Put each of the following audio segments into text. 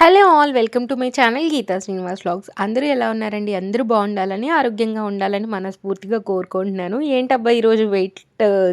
Hello all welcome to my channel Geeta Srinivas vlogs. అందరూ ఎలా ఉన్నారండి? అందరూ బాగుండాలని, ఆరోగ్యంగా ఉండాలని మనస్ఫూర్తిగా కోరుకుంటున్నాను. ఏంటబ్బా ఈరోజు వెయిట్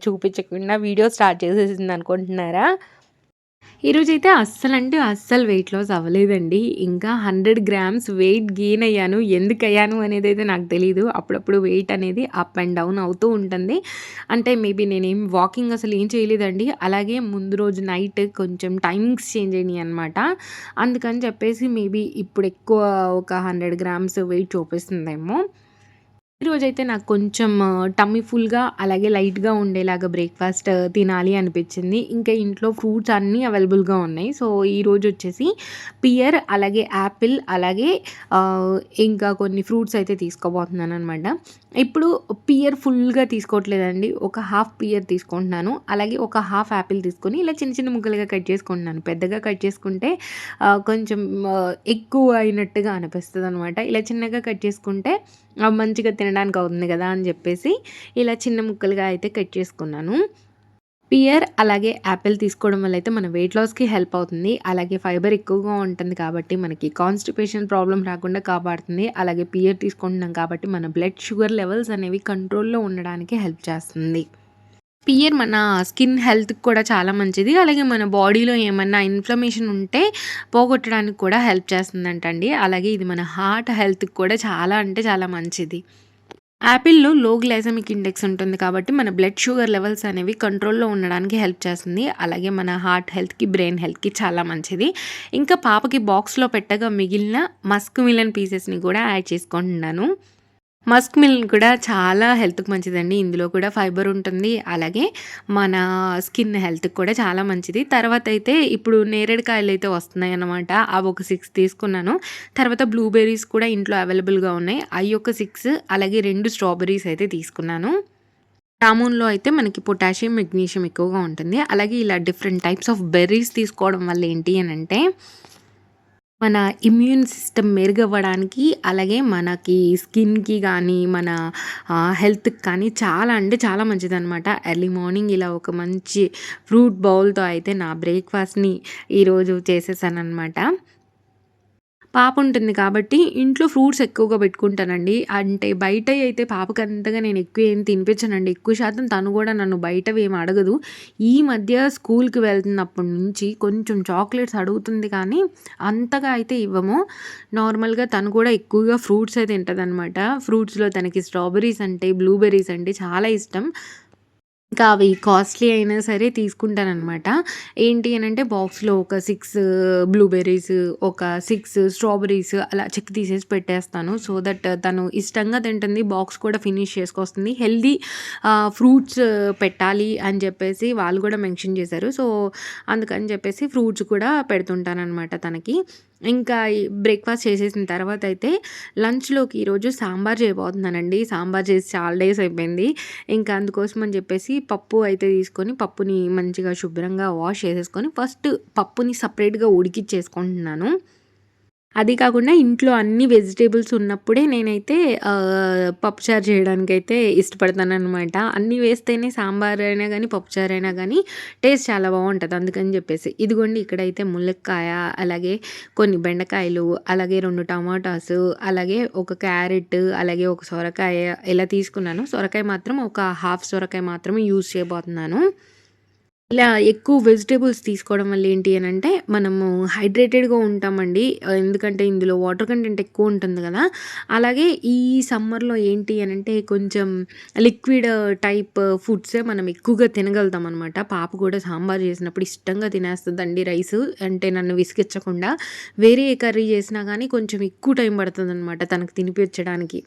చూపించకుండా వీడియో స్టార్ట్ చేసేసింది అనుకుంటున్నారా? ఈరోజైతే అస్సలంటే అస్సలు వెయిట్ లాస్ అవ్వలేదండి. ఇంకా 100 గ్రామ్స్ వెయిట్ గెయిన్ అయ్యాను. ఎందుకయ్యాను అనేదైతే నాకు తెలీదు. అప్పుడప్పుడు వెయిట్ అనేది అప్ అండ్ డౌన్ అవుతూ ఉంటుంది. అంటే మేబీ నేనేం వాకింగ్ అసలు ఏం చేయలేదండి. అలాగే ముందు రోజు నైట్ కొంచెం టైమింగ్స్ చేంజ్ అయినాయనమాట. అందుకని చెప్పేసి మేబీ ఇప్పుడు ఎక్కువ ఒక 100 గ్రామ్స్ వెయిట్ చూపిస్తుందేమో. ఈరోజైతే నాకు కొంచెం టమ్మీ ఫుల్‌గా అలాగే లైట్‌గా ఉండేలాగా బ్రేక్‌ఫాస్ట్ తినాలి అనిపించింది. ఇంకా ఇంట్లో ఫ్రూట్స్ అన్నీ అవైలబుల్‌గా ఉన్నాయి. సో, ఈరోజొచ్చేసి పియర్ అలాగే యాపిల్ అలాగే ఇంకా కొన్ని ఫ్రూట్స్ అయితే తీసుకోబోతున్నాననమాట. ఇప్పుడు పియర్ ఫుల్‌గా తీసుకోవట్లేదండి. ఒక హాఫ్ పియర్ తీసుకుంటున్నాను. అలాగే ఒక హాఫ్ యాపిల్ తీసుకొని ఇలా చిన్న చిన్న ముక్కలుగా కట్ చేసుకుంటున్నాను. పెద్దగా కట్ చేసుకుంటే కొంచెం ఎక్కువ అయినట్టుగా అనిపిస్తదనమాట. ఇలా చిన్నగా కట్ చేసుకుంటే మంచిగా తినడానికి అవుతుంది గదా అని జెప్పేసి ఇలా చిన్న ముక్కలుగా అయితే కట్ చేసుకున్నాను. పియర్ అలాగే యాపిల్ తీసుకోవడం వల్ల అయితే మన వెయిట్ లాస్‌కి హెల్ప్ అవుతుంది. అలాగే ఫైబర్ ఎక్కువగా ఉంటుంది కాబట్టి మనకి కాన్‌స్టిపేషన్ ప్రాబ్లమ్ రాకుండా కాపాడుతుంది. అలాగే పియర్ తీసుకుంటున్నాం కాబట్టి మన బ్లడ్ షుగర్ లెవెల్స్ అనేవి కంట్రోల్‌లో ఉండడానికి హెల్ప్ చేస్తుంది. పియర్ మన స్కిన్ హెల్త్‌కి కూడా చాలా మంచిది. అలాగే మన బాడీలో ఏమన్నా ఇన్‌ఫ్లమేషన్ ఉంటే పోగొట్టడానికి కూడా హెల్ప్ చేస్తుందంటండి. అలాగే ఇది మన హార్ట్ హెల్త్‌కి కూడా చాలా అంటే చాలా మంచిది. యాపిల్‌లో లో గ్లైసెమిక్ ఇండెక్స్ ఉంటుంది కాబట్టి మన బ్లడ్ షుగర్ లెవెల్స్ అనేవి కంట్రోల్‌లో ఉండడానికి హెల్ప్ చేస్తుంది. అలాగే మన హార్ట్ హెల్త్‌కి, బ్రెయిన్ హెల్త్‌కి చాలా మంచిది. ఇంకా పాపకి బాక్స్‌లో పెట్టగా మిగిలిన మస్క్ మిలన్ పీసెస్‌ని కూడా యాడ్ చేసుకుంటున్నాను. మస్క్ మిలన్ కూడా చాలా హెల్త్‌కి మంచిదండి. ఇందులో కూడా ఫైబర్ ఉంటుంది. అలాగే మన స్కిన్ హెల్త్‌కి కూడా చాలా మంచిది. తర్వాతైతే ఇప్పుడు నేరేడుకాయలైతే వస్తున్నాయన్నమాట. అవి ఒక 6 తీసుకున్నాను. తర్వాత బ్లూబెర్రీస్ కూడా ఇంట్లో అవైలబుల్‌గా ఉన్నాయి. అయి ఒక 6 అలాగే 2 స్ట్రాబెర్రీస్ అయితే తీసుకున్నాను. జామూన్‌లో అయితే మనకి పొటాషియం, మెగ్నీషియం ఎక్కువగా ఉంటుంది. అలాగే ఇలా డిఫరెంట్ టైప్స్ ఆఫ్ బెర్రీస్ తీసుకోవడం వల్ల ఏంటి అనంటే మన ఇమ్యూన్ సిస్టమ్ మెరుగవ్వడానికి, అలాగే మనకి స్కిన్‌కి గానీ, మన హెల్త్‌కి కానీ చాలా అంటే చాలా మంచిదనమాట. ఎర్లీ మార్నింగ్ ఇలా ఒక మంచి ఫ్రూట్ బౌల్‌తో అయితే నా బ్రేక్‌ఫాస్ట్‌ని ఈరోజు చేసేసాననమాట. పాపుంటుంది కాబట్టి ఇంట్లో ఫ్రూట్స్ ఎక్కువగా పెట్టుకుంటానండి. అంటే బయటయి పాపకి అంతగా నేను ఎక్కువ ఏం తినిపించనండి. ఎక్కువ శాతం తను గూడా నన్ను బయటవేమి అడగదు. ఈ మధ్య స్కూల్‌కి వెళ్తున్నప్పటి నుంచి కొంచెం చాక్లెట్స్ అడుగుతుంది కానీ, అంతగా అయితే ఇవ్వము. నార్మల్‌గా తను కూడా ఎక్కువగా ఫ్రూట్సే తింటదనమాట. ఫ్రూట్స్‌లో తనకి స్ట్రాబెర్రీస్ అంటే, బ్లూబెర్రీస్ అంటే చాలా ఇష్టం. ఇంకా అవి కాస్ట్‌లీ అయినా సరే తీసుకుంటాననమాట. ఏంటి అనంటే బాక్స్‌లో ఒక 6 బ్లూబెర్రీస్, ఒక 6 స్ట్రాబెర్రీస్ అలా చెక్కు తీసేసి పెట్టేస్తాను. సో దట్ తను ఇష్టంగా తింటుంది. బాక్స్ కూడా ఫినిష్ చేసుకొస్తుంది. హెల్తీ ఫ్రూట్స్ పెట్టాలి అని చెప్పేసి వాళ్ళు కూడా మెన్షన్ చేశారు. సో, అందుకని చెప్పేసి ఫ్రూట్స్ కూడా పెడుతుంటాననమాట తనకి. ఇంకా ఈ బ్రేక్‌ఫాస్ట్ చేసేసిన తర్వాతయితే లంచ్‌లోకి ఈరోజు సాంబార్ చేయబోతున్నానండి. సాంబార్ చేసి చాలా డేస్ అయిపోయింది. ఇంకా అందుకోసం అని చెప్పేసి పప్పు అయితే తీసుకొని పప్పుని మంచిగా శుభ్రంగా వాష్ చేసేసుకొని ఫస్ట్ పప్పుని సెపరేట్‌గా ఉడికిచ్చేసుకుంటున్నాను. అది కాకుండా ఇంట్లో అన్ని వెజిటబుల్స్ ఉన్నప్పుడే నేనైతే పప్పుచారు చేయడానికైతే ఇష్టపడతాననమాట. అన్నీ వేస్తేనే సాంబార్ అయినా గానీ, పప్పుచారు అయినా గానీ టేస్ట్ చాలా బావుంటది. అందుకని జెప్పేసి. ఇదిగోండి ఇక్కడైతే ములక్కాయ, అలాగే కొన్ని బెండకాయలు, అలాగే 2 టమాటాసు, అలాగే ఒక క్యారెట్, అలాగే ఒక సొరకాయ ఇలా తీసుకున్నాను. సొరకాయ మాత్రం ఒక హాఫ్ సొరకాయ మాత్రమే యూజ్ చేయబోతున్నాను. ఇలా ఎక్కువ వెజిటబుల్స్ తీసుకోవడం వల్ల ఏంటి అనంటే, మనము హైడ్రేటెడ్‌గా ఉంటామండి. ఎందుకంటే ఇందులో వాటర్ కంటెంట్ ఎక్కువ ఉంటుంది గదా! అలాగే ఈ సమ్మర్‌లో ఏంటి అనంటే, కొంచెం లిక్విడ్ టైప్ ఫుడ్సే మనం ఎక్కువగా తినగలుగుతామనమాట. పాప కూడా సాంబార్ చేసినప్పుడు ఇష్టంగా తినేస్తదండి రైసు. అంటే నన్ను విసిగిచ్చకుండా. వేరే ఏ కర్రీ చేసినా గానీ కొంచెం ఎక్కువ టైం పడతదనమాట తనకు తినిపించడానికి.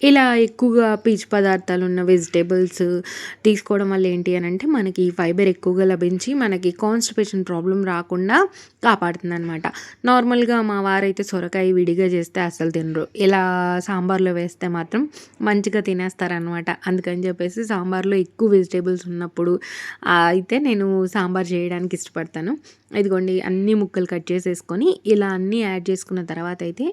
ఇలా ఎక్కువగా పీచు పదార్థాలున్న వెజిటబుల్స్ తీసుకోవడం వల్ల ఏంటి అనంటే, మనకి ఫైబర్ ఎక్కువగా లభించి, మనకి కాన్‌స్టిపేషన్ ప్రాబ్లమ్ రాకుండా కాపాడుతుందనమాట. నార్మల్‌గా మా వారైతే సొరకాయ విడిగా చేస్తే అస్సలు తినరు. ఇలా సాంబార్‌లో వేస్తే మాత్రం మంచిగా తినేస్తారనమాట. అందుకని చెప్పేసి సాంబార్‌లో ఎక్కువ వెజిటబుల్స్ ఉన్నప్పుడు అయితే నేను సాంబార్ చేయడానికి ఇష్టపడతాను. ఇదిగోండి అన్ని ముక్కలు కట్ చేసేసుకొని, ఇలా అన్నీ యాడ్ చేసుకున్న తర్వాతయితే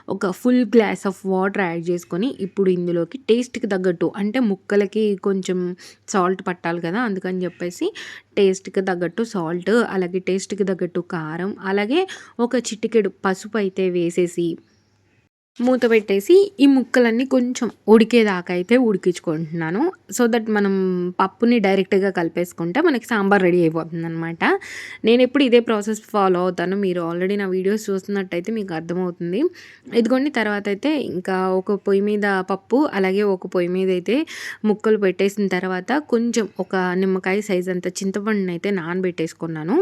ఒక full glass of water add చేసుకొని, ఇప్పుడు ఇప్పుడు ఇందులోకి టేస్ట్‌కి తగ్గట్టు అంటే ముక్కలకి కొంచెం సాల్ట్ పట్టాలి కదా! అందుకని చెప్పేసి టేస్ట్‌కి తగ్గట్టు సాల్ట్, అలాగే టేస్ట్‌కి తగ్గట్టు కారం, అలాగే ఒక చిటికెడు పసుపు అయితే వేసేసి మూత పెట్టేసి ఈ ముక్కలన్నీ కొంచెం ఉడికేదాకా అయితే ఉడికించుకుంటున్నాను. సో దట్ మనం పప్పుని డైరెక్ట్‌గా కలిపేసుకుంటే మనకి సాంబార్ రెడీ అయిపోతుందనమాట. నేనెప్పుడు ఇదే ప్రాసెస్ ఫాలో అవుతాను. మీరు ఆల్రెడీ నా వీడియోస్ చూస్తున్నట్టయితే మీకు అర్థమవుతుంది. ఇదిగోండి తర్వాత అయితే ఇంకా ఒక పొయ్యి మీద పప్పు, అలాగే ఒక పొయ్యి మీద అయితే ముక్కలు పెట్టేసిన తర్వాత కొంచెం ఒక నిమ్మకాయ సైజ్ అంత చింతపండునైతే నానబెట్టేసుకున్నాను.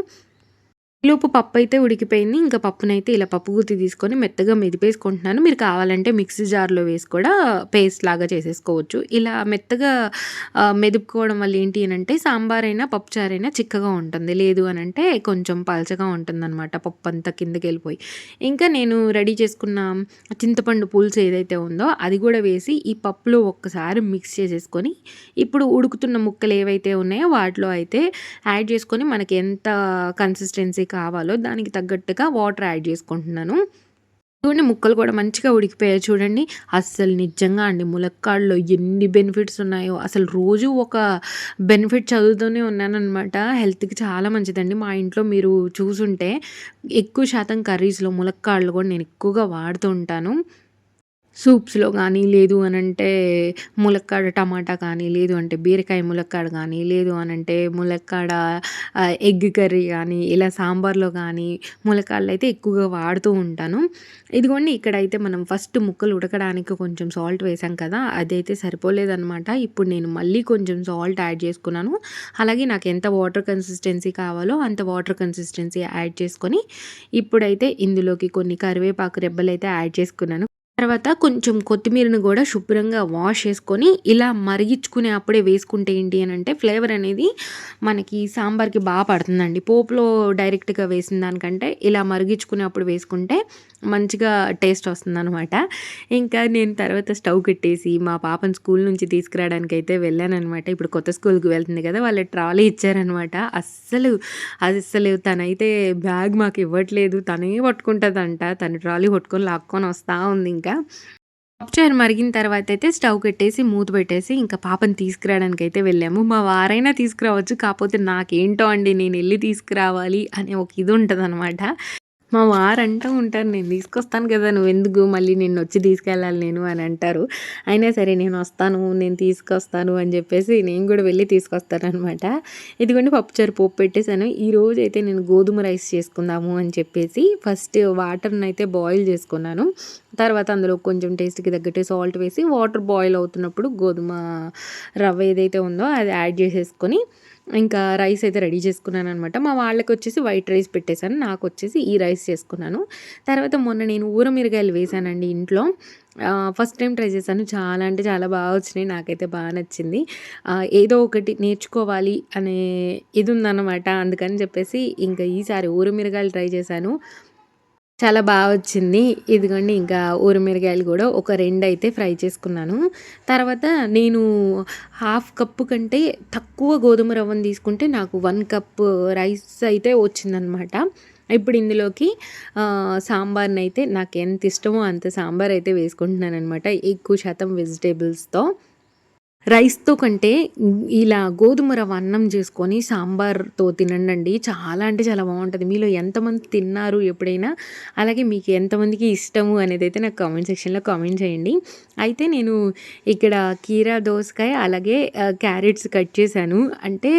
ఈలోపు పప్పయితే ఉడికిపోయింది. ఇంకా పప్పునైతే ఇలా పప్పు గుత్తి తీసుకొని మెత్తగా మెదిపేసుకుంటున్నాను. మీరు కావాలంటే మిక్సీ జార్‌లో వేసి కూడా పేస్ట్ లాగా చేసేసుకోవచ్చు. ఇలా మెత్తగా మెదుపుకోవడం వల్ల ఏంటి అనంటే సాంబారైనా, పప్పుచారైనా చిక్కగా ఉంటుంది. లేదు అనంటే కొంచెం పలచగా ఉంటుందనమాట పప్పంతా కిందకెళ్ళిపోయి. ఇంకా నేను రెడీ చేసుకున్న చింతపండు పులుసు ఏదైతే ఉందో అది కూడా వేసి ఈ పప్పులో ఒక్కసారి మిక్స్ చేసేసుకొని ఇప్పుడు ఉడుకుతున్న ముక్కలు ఏవైతే ఉన్నాయో వాటిలో అయితే యాడ్ చేసుకొని మనకి ఎంత కన్సిస్టెన్సీ కావాలో దానికి తగ్గట్టుగా వాటర్ యాడ్ చేసుకుంటున్నాను. చూడండి ముక్కలు కూడా మంచిగా ఉడికిపోయాయి చూడండి. అస్సలు నిజంగా అండి ములక్కాడలో ఎన్ని బెనిఫిట్స్ ఉన్నాయో అసలు రోజు ఒక బెనిఫిట్ చదువుతూనే ఉన్నాననమాట. హెల్త్‌కి చాలా మంచిదండి. మా ఇంట్లో మీరు చూసుంటే ఎక్కువ శాతం కర్రీస్‌లో ములక్కాడలు కూడా నేను ఎక్కువగా వాడుతూ ఉంటాను. సూప్స్‌లో గానీ, లేదు అనంటే ములక్కాడ టమాటా కానీ, లేదు అంటే బీరకాయ ములక్కాడ గానీ, లేదు అనంటే ములక్కాడ ఎగ్ కర్రీ గానీ, ఇలా సాంబార్‌లో గానీ ములక్కాడలైతే ఎక్కువగా వాడుతూ ఉంటాను. ఇదిగోండి ఇక్కడైతే మనం ఫస్ట్ ముక్కలు ఉడకడానికి కొంచెం సాల్ట్ వేసాం కదా! అదైతే సరిపోలేదనమాట. ఇప్పుడు నేను మళ్ళీ కొంచెం సాల్ట్ యాడ్ చేసుకున్నాను. అలాగే నాకెంత వాటర్ కన్సిస్టెన్సీ కావాలో అంత వాటర్ కన్సిస్టెన్సీ యాడ్ చేసుకొని, ఇప్పుడైతే ఇందులోకి కొన్ని కరివేపాకు రెబ్బలైతే యాడ్ చేసుకున్నాను. తర్వాత కొంచెం కొత్తిమీరను గూడా శుభ్రంగా వాష్ చేసుకొని, ఇలా మరిగిచ్చుకునే అప్పుడే వేసుకుంటే ఏంటి అనంటే, ఫ్లేవర్ అనేది మనకి సాంబార్‌కి పడుతుందండి. పోపులో డైరెక్ట్‌గా వేసిన దానికంటే, ఇలా మరిగిచ్చుకునే అప్పుడు వేసుకుంటే మంచిగా టేస్ట్ వస్తుందనమాట. ఇంకా నేను తర్వాత స్టవ్ కట్టేసి, మా పాపని స్కూల్ నుంచి తీసుకురావడానికైతే వెళ్ళాననమాట. ఇప్పుడు కొత్త స్కూల్‌కి వెళ్తుంది కదా! వాళ్ళు ట్రాలీ ఇచ్చారనమాట. అస్సలు తనైతే బ్యాగ్ మాకివ్వట్లేదు. తనే పట్టుకుంటదంట. తను ట్రాలీ పట్టుకొని లాక్కొని వస్తా ఉందింకా. పప్పుచారు మరిగిన తర్వాతయితే స్టవ్ కట్టేసి, మూత పెట్టేసి, ఇంకా పాపని తీసుకురావడానికైతే వెళ్ళాము. మా వారైనా తీసుకురావచ్చు. కాపోతే నాకేంటో అండి నేనెళ్లి తీసుకురావాలి అనే ఒక ఇది ఉంటదనమాట. మా వారు అంటూ ఉంటారు, "నేను తీసుకొస్తాను కదా! నువ్వెందుకు మళ్ళీ నిన్నొచ్చి తీసుకెళ్ళాలి నేను" అని అంటారు. అయినా సరే నేనొస్తాను, నేను తీసుకొస్తాను అని చెప్పేసి నేను కూడా వెళ్ళి తీసుకొస్తాననమాట. ఇదిగోండి పప్పుచారు పోపు పెట్టేసాను. ఈరోజైతే నేను గోధుమ రైస్ చేసుకుందాము అని చెప్పేసి ఫస్ట్ వాటర్‌నైతే బాయిల్ చేసుకున్నాను. తర్వాత అందులో కొంచెం టేస్ట్‌కి తగ్గట్టు సాల్ట్ వేసి వాటర్ బాయిల్ అవుతున్నప్పుడు గోధుమ రవ్వ ఏదైతే ఉందో అది యాడ్ చేసేసుకొని ఇంకా రైస్ అయితే రెడీ చేసుకున్నాననమాట. మా వాళ్ళకొచ్చేసి వైట్ రైస్ పెట్టేసాను. నాకొచ్చేసి ఈ రైస్ చేసుకున్నాను. తర్వాత మొన్న నేను ఊర మిరగాయలు వేశానండి ఇంట్లో. ఫస్ట్ టైం ట్రై చేశాను. చాలా అంటే చాలా బాగా వచ్చినాయి. నాకైతే బాగా నచ్చింది. ఏదో ఒకటి నేర్చుకోవాలి అనే ఇది ఉందనమాట. అందుకని చెప్పేసి ఇంకా ఈసారి ఊర మిరగాయలు ట్రై చేశాను. చాలా వచ్చింది. ఇదిగోండి ఇంకా ఊరమిరగాయలు గూడా ఒక 2 అయితే ఫ్రై చేసుకున్నాను. తర్వాత నేను హాఫ్ కప్పు కంటే తక్కువ గోధుమ రవ్వను తీసుకుంటే నాకు 1 కప్పు రైస్ అయితే వచ్చిందనమాట. ఇప్పుడు ఇందులోకి సాంబార్‌నైతే నాకెంత ఇష్టమో అంత సాంబార్ అయితే వేసుకుంటున్నాననమాట. ఎక్కువ శాతం వెజిటబుల్స్‌తో. రైస్‌తో కంటే ఇలా గోధుమ రవ్వ అన్నం చేసుకొని సాంబార్‌తో తినండండి. చాలా అంటే చాలా బావుంటది. మీలో ఎంతమంది తిన్నారు ఎప్పుడైనా? అలాగే మీకు ఎంతమందికి ఇష్టము అనేదైతే నాకు కామెంట్ సెక్షన్‌లో కామెంట్ చేయండి. అయితే నేను ఇక్కడ కీరా దోసకాయ అలాగే క్యారెట్స్ కట్ చేశాను. అంటే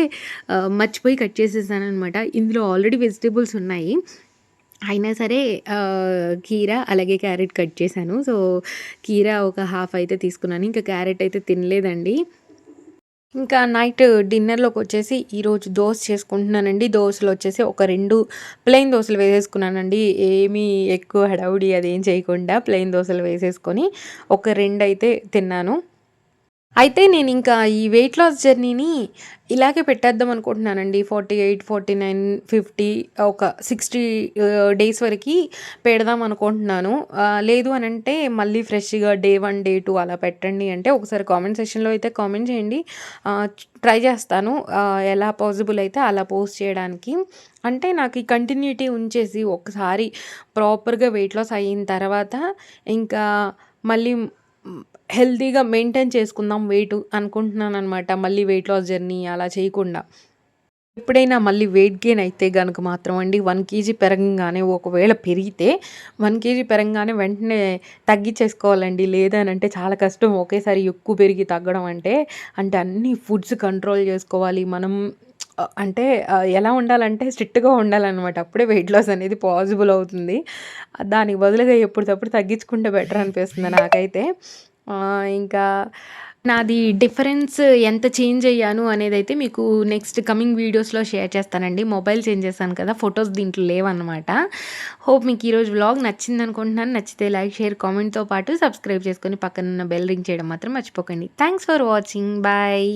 మర్చిపోయి కట్ చేసేసాననమాట. ఇందులో ఆల్రెడీ వెజిటబుల్స్ ఉన్నాయి. అయినా సరే కీరా అలాగే క్యారెట్ కట్ చేశాను. సో, కీరా ఒక హాఫ్ అయితే తీసుకున్నాను. ఇంకా క్యారెట్ అయితే తినలేదండి. ఇంకా నైట్ డిన్నర్‌లోకొచ్చేసి ఈరోజు దోస చేసుకుంటున్నానండి. దోసలొచ్చేసి ఒక 2 ప్లెయిన్ దోసలు వేసేసుకున్నానండి. ఏమీ ఎక్కువ హడావుడి అదేం చేయకుండా ప్లెయిన్ దోసలు వేసేసుకొని ఒక 2 అయితే తిన్నాను. అయితే నేనింకా ఈ వెయిట్ లాస్ జర్నీని ఇలాగే పెట్టేద్దాం అనుకుంటున్నానండి. 48, 49, 50 ఒక 60 డేస్ వరకి పెడదాం అనుకుంటున్నాను. లేదు అనంటే మళ్ళీ ఫ్రెష్‌గా డే 1, డే 2 అలా పెట్టండి అంటే ఒకసారి కామెంట్ సెక్షన్‌లో అయితే కామెంట్ చేయండి. ట్రై చేస్తాను. ఎలా పాజిబుల్ అయితే అలా పోస్ట్ చేయడానికి. అంటే నాకు ఈ కంటిన్యూటీ ఉంచేసి ఒకసారి ప్రాపర్‌గా వెయిట్ లాస్ అయిన తర్వాత ఇంకా మళ్ళీ హెల్తీగా మెయింటైన్ చేసుకుందాం వెయిట్ అనుకుంటున్నాననమాట. మళ్ళీ వెయిట్ లాస్ జర్నీ అలా చేయకుండా. ఎప్పుడైనా మళ్ళీ వెయిట్ గెయిన్ అయితే గనుక మాత్రం అండి 1 కేజీ పెరగంగానే ఒకవేళ పెరిగితే 1 కేజీ పెరగంగానే వెంటనే తగ్గిచ్చేసుకోవాలండి. లేదనంటే చాలా కష్టం ఒకేసారి ఎక్కువ పెరిగి తగ్గడం అంటే. అంటే అన్ని ఫుడ్స్ కంట్రోల్ జేసుకోవాలి. మనం అంటే ఎలా ఉండాలంటే స్ట్రిక్ట్‌గా ఉండాలనమాట. అప్పుడే వెయిట్ లాస్ అనేది పాసిబుల్ అవుతుంది. దానికి బదులుగా ఎప్పటికప్పుడు తగ్గించుకుంటే బెటర్ అనిపిస్తుంది నాకైతే. ఇంకా నాది డిఫరెన్స్ ఎంత చేంజ్ అయ్యాను అనేదైతే మీకు నెక్స్ట్ కమింగ్ వీడియోస్‌లో షేర్ చేస్తానండి. మొబైల్ చేంజ్ చేశాను కదా! ఫోటోస్ దీంట్లో లేవన్నమాట. హోప్ మీకు ఈరోజు వ్లాగ్ నచ్చిందనుకుంటున్నాను. నచ్చితే లైక్, షేర్, కామెంట్‌తో పాటు సబ్స్క్రైబ్ చేసుకొని పక్కనున్న బెల్ రింగ్ చేయడం మాత్రం మర్చిపోకండి. Thanks for watching. బాయ్.